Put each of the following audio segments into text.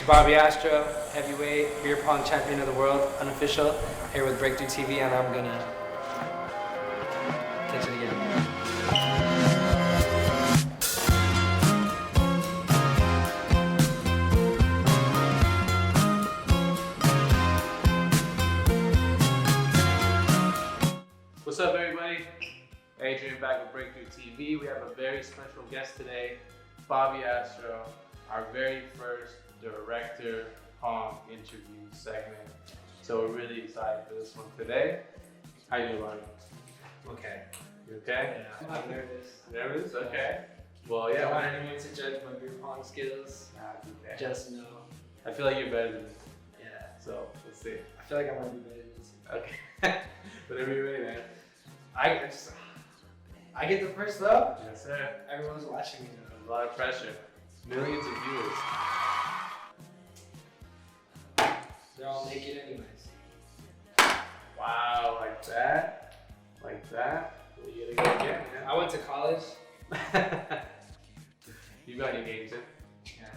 Bobby Astro, heavyweight, beer pong champion of the world, unofficial, here with Breakthru TV, and I'm gonna catch it again. What's up, everybody? Adrian back with Breakthru TV. We have a very special guest today, Bobby Astro, our very first director Pong interview segment. So we're really excited for this one today. How you doing, Bobby? Okay. You okay? Yeah, I'm nervous. Nervous? Okay. Well, I yeah. don't want anyone to judge my beer pong skills. Nah, it's okay. Just know. I feel like you're better than me. Yeah. So let's see. I feel like I might be better than this. Okay. Whatever you're ready, man. I get the first though. Yes, sir. Everyone's watching me A lot of pressure. Millions of viewers. They're all naked anyways. Wow, like that? Like that? Well, you gotta go again, man. I went to college. You got your games in? Yeah.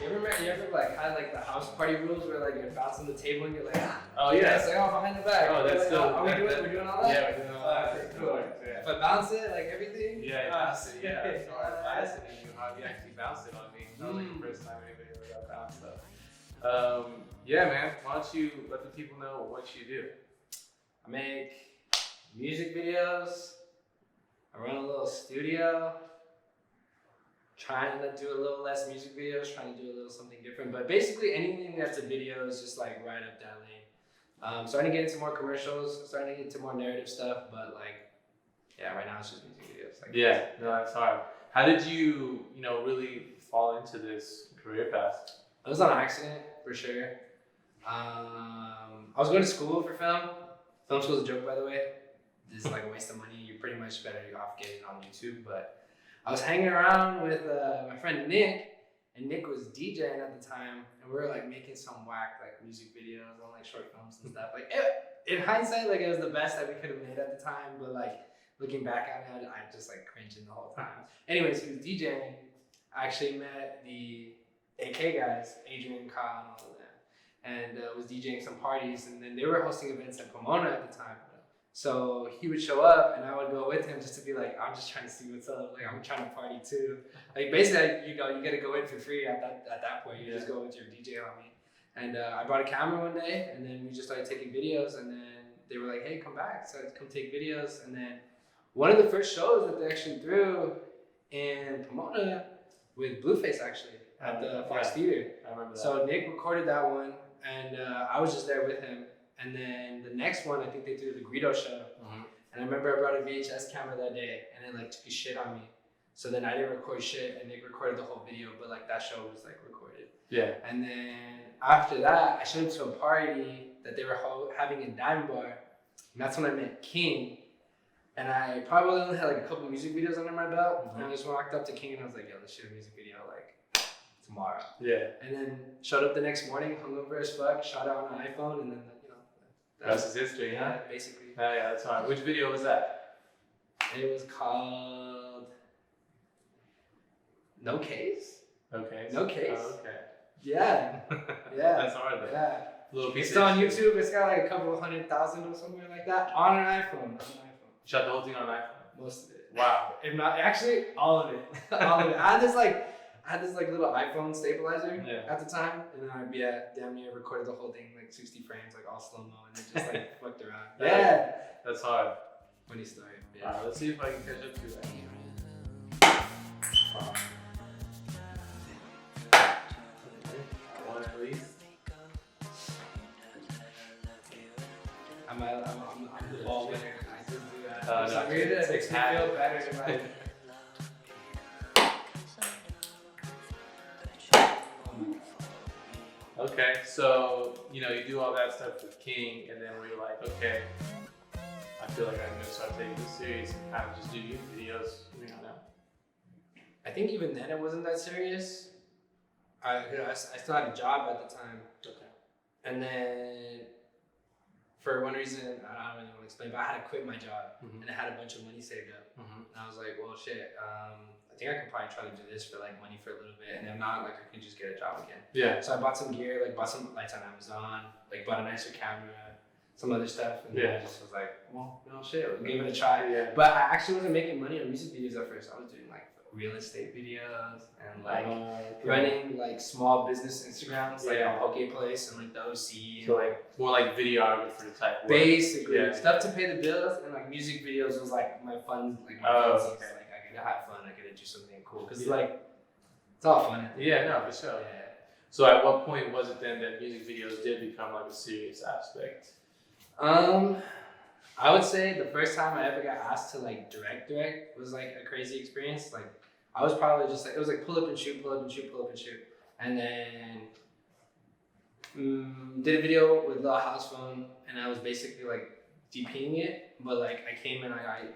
You ever like had like the house party rules where like you're bouncing the table and you're like, Oh yeah. it's like, oh, behind the back. Oh, that's like, still. Are we doing all that? Yeah, we're doing all that. Okay, Of cool. course, yeah. If I bounce it, like everything. Yeah, bounce it. Yeah, okay. so our class and then you actually bounced it on me. That was like the first time anybody ever got bounced up. Yeah, man. Why don't you let the people know what you do? I make music videos. I run a little studio. Trying to do a little less music videos, trying to do a little something different. But basically anything that's a video is just like right up that lane. Starting to get into more commercials, starting to get into more narrative stuff, but like, yeah, right now it's just music videos. Like Yeah, no, that's hard. How did you, really fall into this career path? It was on accident, for sure. I was going to school for film. Film school's a joke, by the way. This is like a waste of money. You're pretty much better off getting it on YouTube. But I was hanging around with my friend Nick, and Nick was DJing at the time, and we were like making some whack like music videos on like short films and stuff. Like in hindsight, like it was the best that we could have made at the time. But like looking back at it, I just like cringing the whole time. Anyways, he was DJing. I actually met the AK guys, Adrian, Kyle, and all of them, and was DJing some parties, and then they were hosting events at Pomona at the time. So he would show up, and I would go with him just to be like, I'm just trying to see what's up. Like I'm trying to party too. Like basically, you gotta go in for free at that point. You just go with your DJ homie. And I brought a camera one day, and then we just started taking videos. And then they were like, hey, come back. So I'd come take videos. And then one of the first shows that they actually threw in Pomona with Blueface actually at the Fox Theater. I remember that. So Nick recorded that one, and I was just there with him. And then the next one, I think they threw the Greedo show. Mm-hmm. And I remember I brought a VHS camera that day, and it like took a shit on me. So then I didn't record shit, and Nick recorded the whole video, but like that show was like recorded. Yeah. And then after that, I showed up to a party that they were having in Diamond Bar, and that's when I met King. And I probably only had like a couple music videos under my belt, and I just walked up to King and I was like, yo, let's shoot a music video like tomorrow. Yeah. And then showed up the next morning, hungover as fuck, shot it on an iPhone, and then That's his history, huh? yeah, basically. Oh, yeah, that's hard. Which video was that? It was called No Case. Okay. No Case. Oh, okay. Yeah. Yeah. That's hard though. Yeah. Little piece It's of on history. YouTube. It's got like a couple of 100,000 or somewhere like that on an iPhone. Shot the whole thing on an iPhone. Most of it. Wow. If not, actually, all of it. All of it. I had this little iPhone stabilizer at the time, and then I'd be at damn near recorded the whole thing like 60 frames, like all slow mo, and it just like flicked around. Yeah. That's hard. Funny story. Yeah. Alright, let's see if I can catch up to that. Wow. One at least. I'm the ball winner. I just do that. No, For some reason, it makes me feel better in my. Okay, so you do all that stuff with King, and then we're like, okay, I feel like I'm gonna start taking this serious and kind of just do YouTube videos. Now. I think even then it wasn't that serious. I still had a job at the time. Okay. And then for one reason, I don't really want to explain, but I had to quit my job, Mhm. and I had a bunch of money saved up. Mhm. And I was like, well, shit, I think I could probably try to do this for like money for a little bit, and if not, like I can just get a job again. Yeah. So I bought some gear, like bought some lights on Amazon, like bought a nicer camera, some other stuff, and then I just was like, well, no shit, we'll give it a try. Yeah. But I actually wasn't making money on music videos at first. I was doing like real estate videos and like running like small business Instagrams, like on Poke Place and like the OC, So and like more like videographer type work. basically stuff to pay the bills, and like music videos was like my fun, like my funsies. Like I could have fun, I could do something cool because like it's all fun. Yeah, no, for sure. Yeah. So at what point was it then that music videos did become like a serious aspect? I would say the first time I ever got asked to like direct was like a crazy experience. Like I was probably just like, it was like pull up and shoot, and then did a video with Lil House Phone, and I was basically like DPing it, but like I came in, I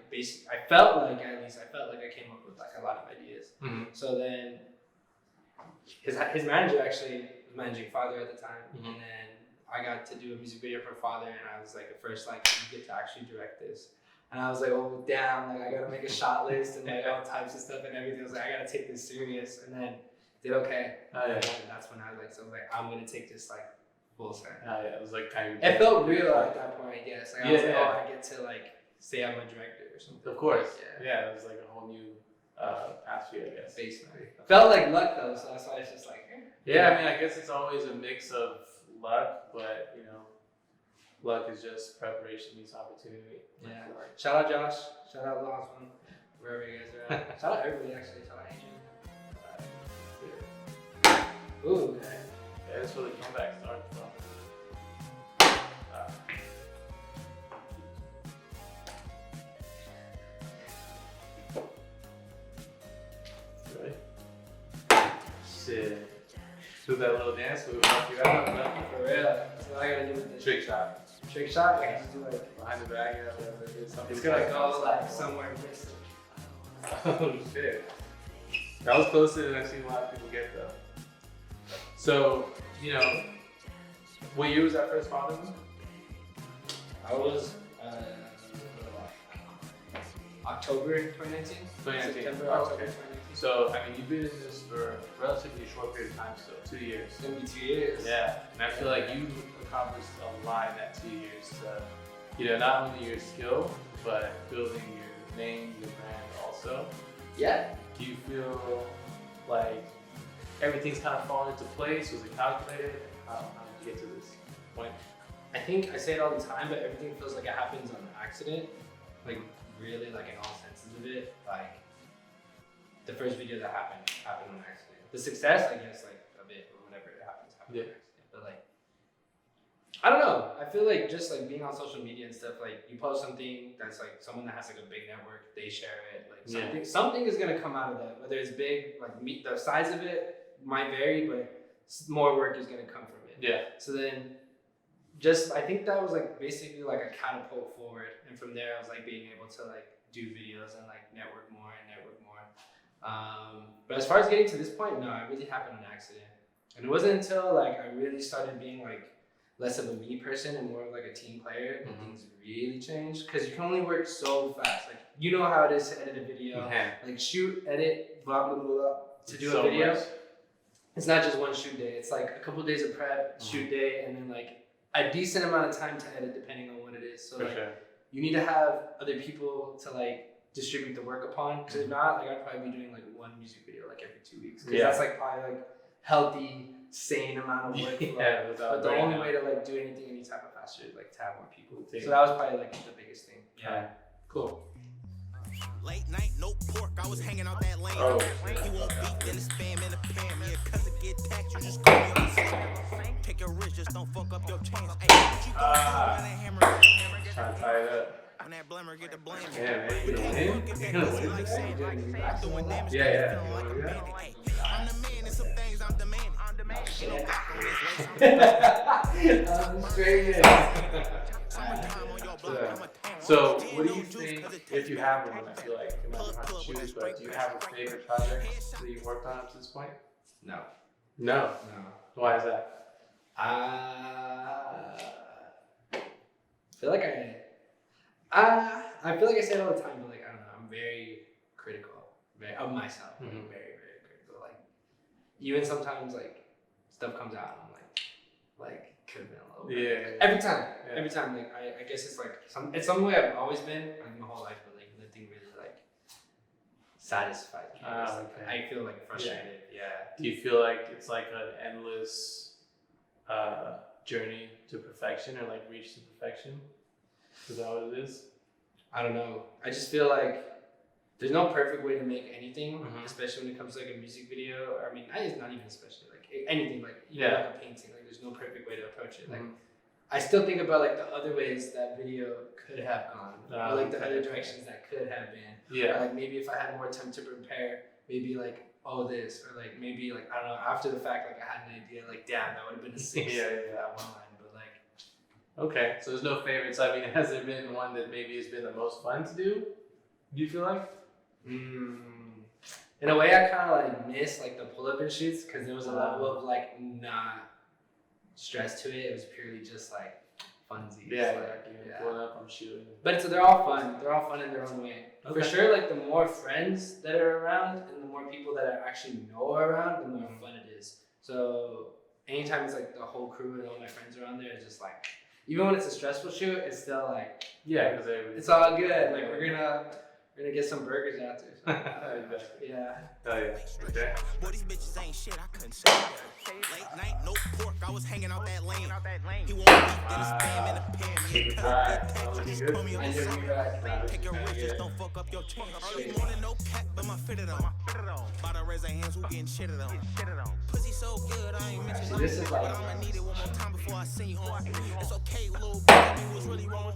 felt like I came up with like a lot of ideas. Mm-hmm. So then his manager actually was managing Father at the time, and then I got to do a music video for Father, and I was like, at first, like, you get to actually direct this. And I was like, oh, damn, like, I gotta make a shot list and like all types of stuff and everything. I was like, I gotta take this serious. And then did okay. And that's when I was like, I'm gonna take this like full set. It was like kind of. It felt real at that point, I guess. Like, I was like, oh, I get to like say I'm a director or something. Of course. Yeah, it was like a whole new atmosphere, I guess. Basically. Felt like luck though, so that's why it's just like. Yeah, I mean, I guess it's always a mix of luck, but you know, luck is just preparation meets opportunity. Yeah. Shout out Josh. Shout out Lost One. Wherever you guys are at. Shout out everybody actually. Shout out Adrian. Ooh. Okay. Yeah, that's where the comeback started from. Ready? Shit. Do that little dance, we will help you out. For real. That's what I gotta do with this. Trick shot. Trick shot? I can just do like Behind the bag, yeah, whatever it is. it's gonna go like somewhere distant. Oh shit. That was closer than I've seen a lot of people get though. So, you know, what year was that first Father? I was October 2019. 2019. September, Oh, October okay. 2019. So, I mean, you've been in this for a relatively short period of time still, 2 years. It's gonna be 2 years. Yeah, and I feel like you've accomplished a lot in that 2 years to, you know, not only your skill, but building your name, your brand also. Yeah. Do you feel like everything's kind of fallen into place? Was it calculated? How did you get to this point? I think I say it all the time, but everything feels like it happens on accident. Like really, like in all senses of it. Like the first video that happened on accident. The success, I guess, like a bit or whatever it happens on accident. But like, I don't know. I feel like just like being on social media and stuff, like you post something that's like someone that has like a big network, they share it. Like something is gonna come out of that. Whether it's big, like the size of it might vary, but more work is gonna come from it. Yeah. So then, just I think that was like basically like a catapult forward, and from there I was like being able to like do videos and like network more. But as far as getting to this point, no, it really happened on accident, and it wasn't until like I really started being like less of a me person and more of like a team player that things really changed. Because you can only work so fast. Like you know how it is to edit a video, like shoot, edit, blah blah blah, to do a video. Much. It's not just one shoot day. It's like a couple days of prep, shoot day, and then like a decent amount of time to edit depending on what it is. So like you need to have other people to like distribute the work upon. Because if not, like I'd probably be doing like one music video like every 2 weeks. Because that's like probably like healthy, sane amount of work. But the only way to like do anything any type of faster is like to have more people. So that was probably like the biggest thing. Yeah. Cool. Late night, no pork. I was hanging out that lane. He won't beat, then it's spam in a pan. Yeah, cause it get taxed, you just call me on the same. Take your risk, just don't fuck up your chance. Hey, what you gonna do when that hammer trying to tie it up. When that blammer get the blame. Yeah, man, you gonna win? You gonna win? Yeah. I'm the man, and some things I'm demanding. Straight in. So, what do you think, if you have one, I feel like it might be hard to choose, but do you have a favorite project that you've worked on up to this point? No. No? Why is that? feel like I feel like I say it all the time, but like I don't know, I'm very critical of myself, like, very very critical. Like even sometimes like stuff comes out, and I'm like could have been a little bit. Every time, like I guess it's like it's some way I've always been like my whole life, but like nothing really like satisfies me. I feel like frustrated. Yeah. Do you feel like it's like an endless journey to perfection, or like reach to perfection? Is that what it is? I don't know. I just feel like there's no perfect way to make anything, especially when it comes to like a music video. Or I mean, not even especially like anything, like even like a painting. Like there's no perfect way to approach it. Like I still think about like the other ways that video could have gone, or like the other directions that could have been. Yeah. Or like maybe if I had more time to prepare, maybe like this, or like maybe like I don't know. After the fact, like I had an idea, like damn, that would have been a 6. That one line, but like. Okay, so there's no favorites. I mean, has there been one that maybe has been the most fun to do? Do you feel like? In a way, I kind of like miss like the pull-up and shoots, because there was a level of like not stress to it. It was purely just like funsies. Pulling up, I'm shooting. But they're all fun. They're all fun in their own way. Okay. For sure, like the more friends that are around and the more people that I actually know are around, the more fun it is. So anytime it's like the whole crew and all my friends are on there, it's just like, even when it's a stressful shoot, it's still like, because it's all good. Like we're gonna get some burgers after. So. Yeah. Oh yeah. Okay. Boy, these bitches ain't shit, I couldn't say that. Late night, no pork, I was hanging out that lane. He won't beat, then spam in the pan. Take your risks, just don't fuck up your chain. Early morning, no cap, but my fitted on. By the raise hands, who getting shitted on? Pussy so good, I ain't mentioned this is like, but I'ma need it one more time before I send you home. It's okay, little bitch, you was really wrong.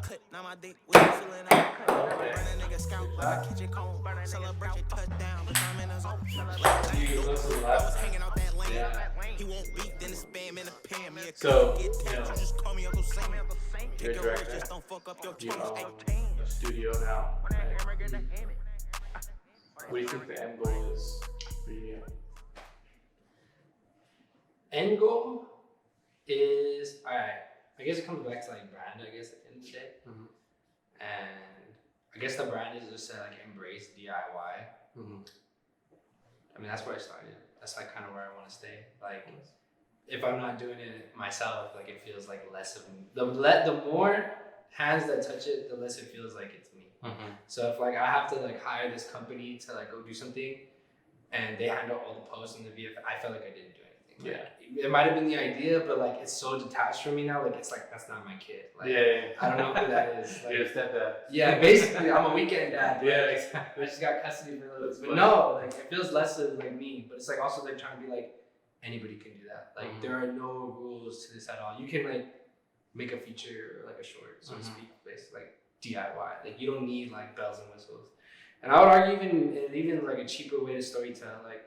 Cut, now my dick was feeling out. Burn a nigga scalp like a kitchen cone. Celebrate your touchdown, but I'm in a zone. I was hanging out that lane. He won't beat, then it's spam in the pan. So, just call me Uncle Sam. You're a director. Just don't fuck up your You own a studio now. What do you think the end goal is for you? End goal is, alright, I guess it comes back to like brand, I guess, at the end of the day. And I guess the brand is just to like embrace DIY. I mean, that's where I started. That's like kind of where I want to stay. Like, if I'm not doing it myself, like it feels like less of me. The more hands that touch it, the less it feels like it's me. So if like I have to like hire this company to like go do something, and they handle all the posts and the VF, I felt like I didn't do anything. Like, it might have been the idea, but like it's so detached from me now. Like it's like that's not my kid. Like I don't know who that is. Like, you're a stepdad. Yeah, basically I'm a weekend dad. Exactly. I just got custody for a little bit. But no, like it feels less of like me. But it's like also they're trying to be like anybody can do that. Like there are no rules to this at all. You can like make a feature or like a short, so to speak, basically like DIY. Like you don't need like bells and whistles. And I would argue even like a cheaper way to storytell. Like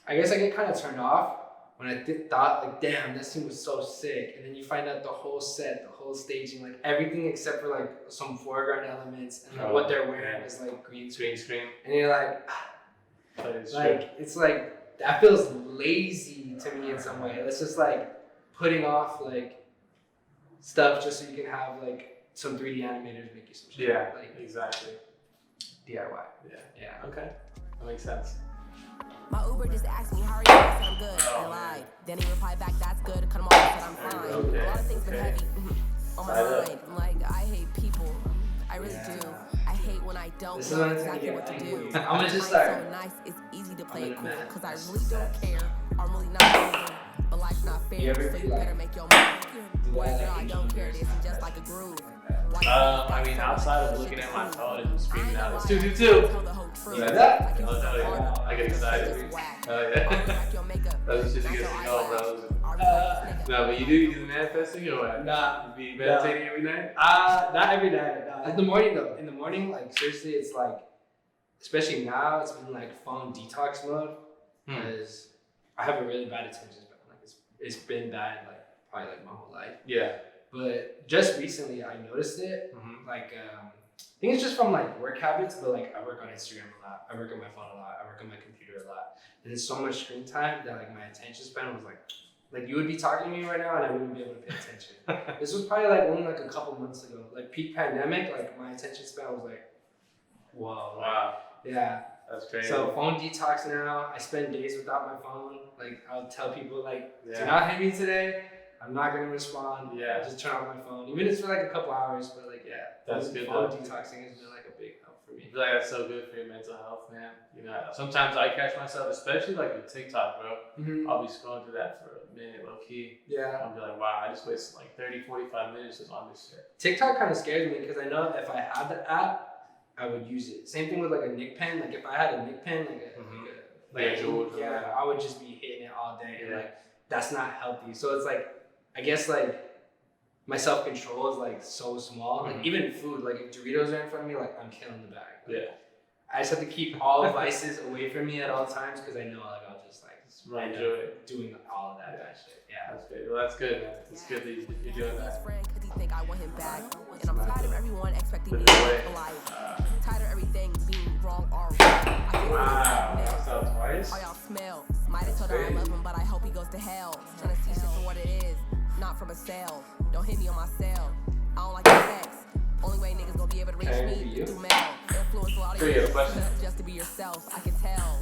I guess I get kind of turned off when I thought like, damn, that scene was so sick, and then you find out the whole set, the whole staging, like everything except for like some foreground elements, and like what they're wearing is like green screen, and you're like, it's like that feels lazy to me in some way. It's just like putting off like stuff just so you can have like some 3D animators make you some shit. Yeah, like exactly. DIY. Yeah. Okay, that makes sense. My Uber just asked me, how are you? I said I'm good. I lied. Then he replied back, that's good. Cut him off. I said I'm fine. A lot of things been heavy on my mind. I'm like, I hate people. I really do. I hate when I don't know exactly what to do. I'm gonna just start. So nice, it's easy to play it cool. Because I really don't care. I'm really not moving. But life's not fair. So you better make your move. Boy, girl, I don't care. This is just like a groove. I mean, outside of looking at my phone and screaming out, it's 222. You like that? Oh, hell yeah. I get excited. Oh, yeah. That's just a good signal, bro. No, but you do the manifesting or what? Nah. You be meditating every night? Not every night. Nah. In the morning, though. In the morning, like, seriously, it's like, especially now, it's been like phone detox mode. Because I have a really bad attention span. Like, it's been bad, like, probably like my whole life. Yeah. But just recently, I noticed it. Like, I think it's just from like work habits, but like I work on Instagram a lot. I work on my phone a lot. I work on my computer a lot. And it's so much screen time that like my attention span was like Like you would be talking to me right now and I wouldn't be able to pay attention. This was probably like only like a couple months ago. Like peak pandemic, like my attention span was like, whoa. Wow. Yeah. That's crazy. So phone detox now. I spend days without my phone. Like I'll tell people like, Yeah. do not hit me today. I'm not gonna respond. Yeah. Just turn off my phone. Even if it's for like a couple hours, but like That's good. Phone detoxing has been like a big help for me. I feel like that's so good for your mental health, man. You know, sometimes I catch myself, especially like with TikTok, bro. Mm-hmm. I'll be scrolling through that for a minute, low key. Yeah. I'll be like, wow, I just wasted like 30, 45 minutes just on this shit. TikTok kind of scares me because I know if I had the app, I would use it. Same thing with like a Nick pen. Like if I had a Nick pen, I would just be hitting it all day. Yeah. And like that's not healthy. So it's like, I guess like my self-control is like so small. Like even food, like if Doritos are in front of me, like I'm killing the bag. Like, Yeah. I just have to keep all vices away from me at all times because I know like I'll just like enjoy it. doing all of that bad shit. Yeah. That's good. Well, that's good, man. It's good that you're doing that. Cause he think I want him back. And I'm tired of everyone expecting me But to anyway, live a life. Tired of everything being wrong or right. I can't wow. believe That's how twice. how y'all smell. Might have told her I love him, but I hope he goes to hell. Trying to see shit for what it is, not from a cell. Don't hit me on my cell. I don't like the sex. Only way niggas gonna be able to reach me through mail. Influence a lot of you just to be yourself. I can tell.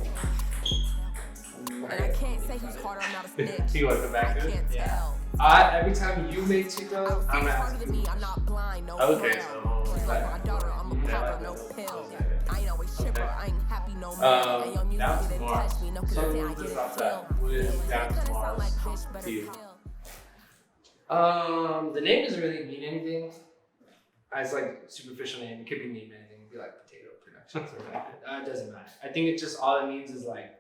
And I can't say who's harder. I'm not a snitch. You want to come back to it? I can't tell. Every time you make Chico, I'm He's harder asking. than me. I'm not blind. No Okay, crown. so Just like my daughter, I'm a popper, no pill. I ain't always chipper. I ain't happy no more. And your music down didn't tomorrow. touch me. No, cause So I we'll get just it stop still. that. What is down Kinda sound tomorrow's like bitch, better to you? chill. The name doesn't really mean anything. It's like superficial name. It could be mean anything. It could be like Potato Productions or whatever. It doesn't matter. I think it's just all it means is like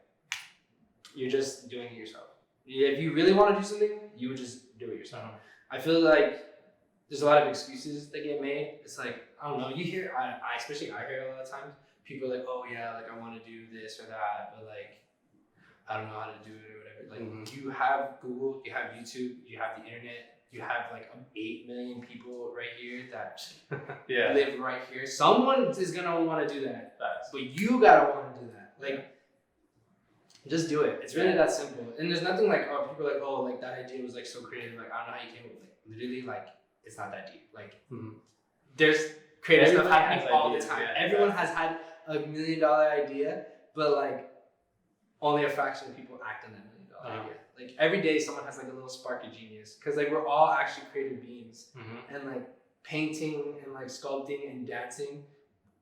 you're just doing it yourself. If you really want to do something, you would just do it yourself. I feel like there's a lot of excuses that get made. It's like, I don't know, you hear, I hear a lot of times, people are like, oh yeah, like I want to do this or that, but like, I don't know how to do it or whatever. Like you have Google, you have YouTube, you have the internet, you have like 8 million people right here that live right here. Someone is gonna want to do that, but you gotta want to do that. Like, just do it. It's really that simple. And there's nothing like, oh, people are like, oh, like that idea was like so creative. Like, I don't know how you came up with it. Literally, like, it's not that deep. Like, there's creative stuff happening all the time. Everyone has had $1 million idea, but like, only a fraction of people act on that $1 million idea. Like, every day someone has like a little spark of genius. Because like, we're all actually creative beings. And like, painting and like sculpting and dancing,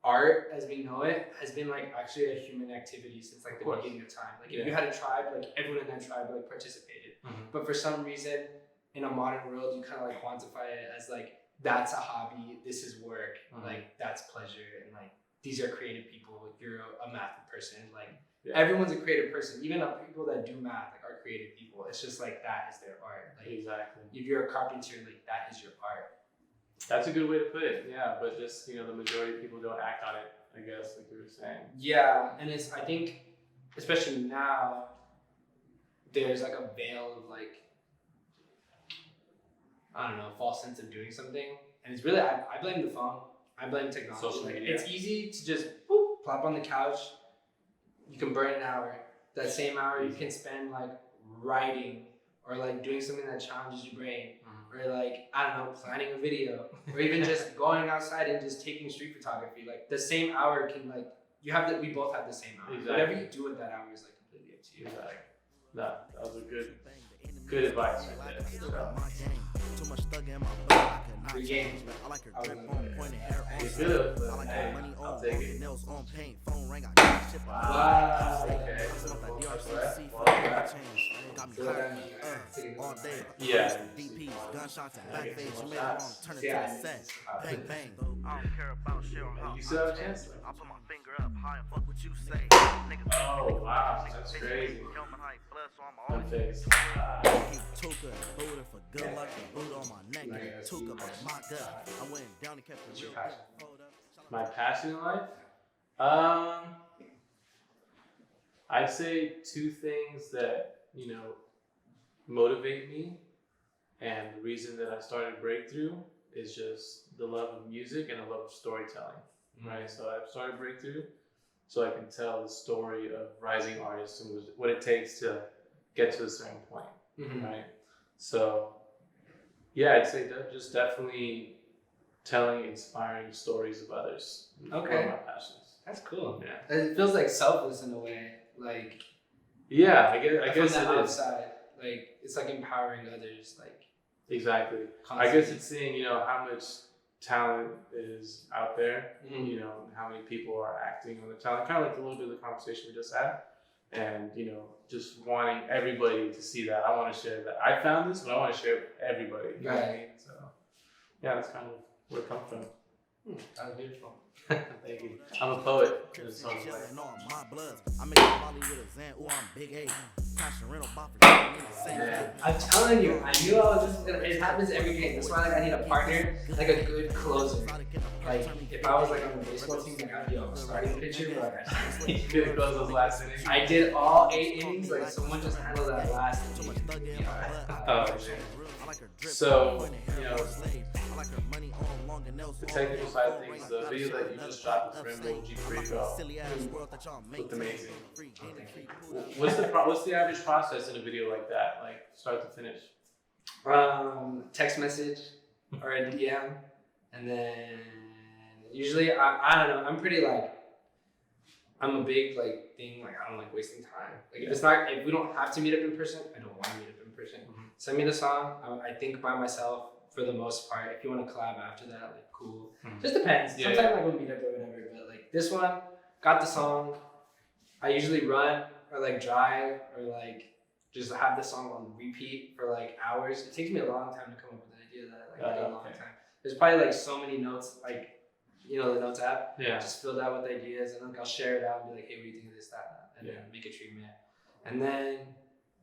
art as we know it has been like actually a human activity since like the beginning of time. Like if you had a tribe, like everyone in that tribe like participated. But for some reason in a modern world, you kind of like quantify it as like, that's a hobby, this is work, like that's pleasure, and like these are creative people, you're a math person, like everyone's a creative person. Even the people that do math like are creative people. It's just like that is their art. Like if you're a carpenter, like that is your art. That's a good way to put it, yeah, but just, you know, the majority of people don't act on it, I guess, like you were saying. Yeah, and it's, I think, especially now, there's like a veil of like, I don't know, false sense of doing something. And it's really, I blame the phone. I blame technology. Social like, media. it's easy to just whoop, plop on the couch. You can burn an hour. That same hour you can spend like writing or like doing something that challenges your brain. Or like, I don't know, planning a video. Or even just going outside and just taking street photography. Like the same hour can like, we both have the same hour. Whatever you do with that hour is like completely up to you. No, that was a good advice right there. So. Free game. It's good, but hey, I'll take it. Wow, okay. Yeah. DPs, gunshots, and backfades. You made a wrong turn it to a set. Bang, bang. I don't care about shit or how. You still have a chance? I'll put my finger up high and fuck what you say. Oh, wow, that's crazy. Unfazed. Tuka, booted for good luck and boot on my neck. Tuka was my gut. I went down and kept it real good. My passion in life? I'd say 2 things that, you know, motivate me, and the reason that I started Breakthru is just the love of music and the love of storytelling, right? So I've started Breakthru so I can tell the story of rising artists and what it takes to get to a certain point, right? So yeah, I'd say just definitely telling inspiring stories of others. Okay. One of my passions. That's cool. Yeah. It feels like selfless in a way. Like, Yeah, I guess from it the is. outside, like it's like empowering others. Like, Exactly. I guess it's seeing, you know, how much talent is out there, you know, how many people are acting on the talent, kind of like a little bit of the conversation we just had. And, you know, just wanting everybody to see that. I want to share that. I found this, but I want to share it with everybody. You know what I mean? So, yeah, that's kind of where it comes from. That was beautiful. Thank you. I'm a poet. I'm telling you, I knew this was gonna. It happens every game. That's why like I need a partner, like a good closer. Like if I was like on the baseball team, like I'd be a starting pitcher, but like, You could close those last innings. I did all 8 innings. Like someone just handled that last inning. Oh, man. So, you know, the technical side of things, the video that you just shot with Rainbow G Breakthru looked amazing. What's the average process in a video like that, like start to finish? Text message or a DM, and then usually I don't know. I'm pretty like I'm a big like thing. Like I don't like wasting time. Like if we don't have to meet up in person, I don't want to meet up in person. Send me the song. I think by myself for the most part. If you want to collab after that, like cool. Just depends. Sometimes like we'll meet up or whatever. But like this one, got the song. I usually run or like drive or like just have the song on repeat for like hours. It takes me a long time to come up with an idea that I like a long time. There's probably like so many notes, like you know the notes app. Yeah. Just filled out with ideas, and like I'll share it out and be like, hey, what do you think of this, that, and then make a treatment. And then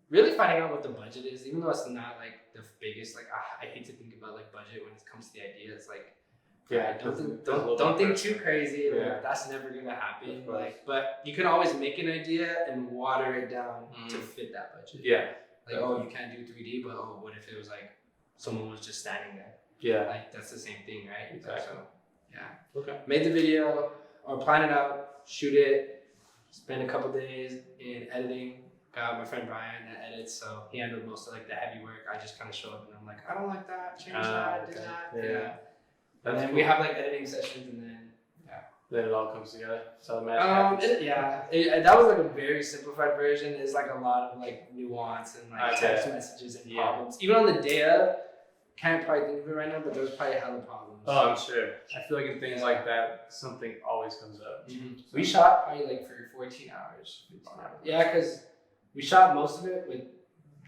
really finding out what the budget is, even though it's not like the biggest. Like I hate to think about like budget when it comes to the idea. It's like don't think too crazy. Like, that's never gonna happen. Like, but you can always make an idea and water it down to fit that budget. Yeah. Like oh, you can't do 3D, but oh, what if it was like someone was just standing there? Yeah. Like that's the same thing, right? Exactly. So, yeah. Okay. Made the video or plan it out, shoot it, spend a couple days in editing. Got my friend Brian that edits, so he handled most of like the heavy work. I just kind of show up and I'm like, I don't like that, change that, do that. Yeah. And then we have like editing sessions, and then then it all comes together. So the that was like a very simplified version. There's like a lot of like nuance and like text messages and problems. Even on the day of, can't probably think of it right now, but there's probably hella problems. Oh, I'm sure. I feel like in things like that, something always comes up. So we shot probably like for 14 hours. Yeah, because we shot most of it with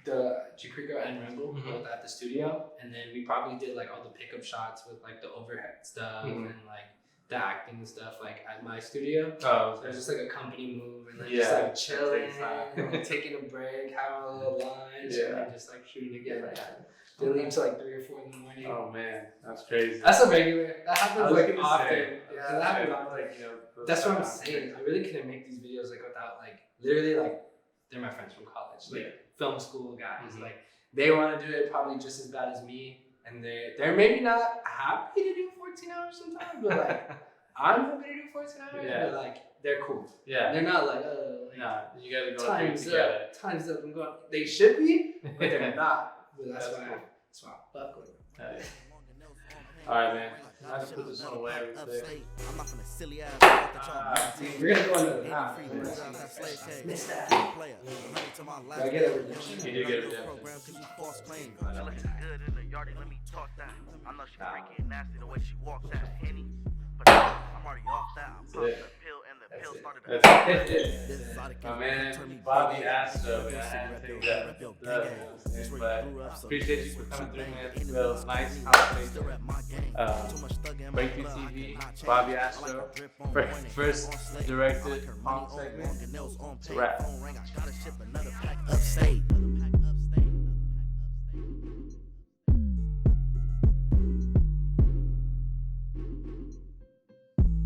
the Chikriko and Remble both at the studio, and then we probably did like all the pickup shots with like the overhead stuff and like the acting and stuff like at my studio. Oh, so it was just like a company move and like just like chilling, like, taking a break, having a little lunch, and then just like shooting again. They leave until like 3 or 4 in the morning. Oh man, that's crazy. That's a regular. That happens like often. Yeah, that happens often. Like, you know, that's what I'm saying. I really couldn't make these videos like without like literally like they're my friends from college, like film school guys. Like they want to do it probably just as bad as me, and they're maybe not happy to do 14 hours sometimes, but like I'm happy to do 14 hours. But like they're cool. Yeah, they're not like nah, you gotta go times together. Up. Times up. I'm going. They should be, but they're not. But that's why. Cool. That's why I fuck with them. All right, man. I have to put this one away. We're gonna go into the half. Missed that. Do I get a redemption? You do get a redemption. I know she freaking nasty the way she walks that Henny, but I'm already off that. I'm popping the pill and the pill started to That's it. My man, Bobby Astro, man. I had to take that. But appreciate you for coming through, man. It was nice conversation. Breakthru TV, Bobby Astro, first directed Pong segment. It's a wrap.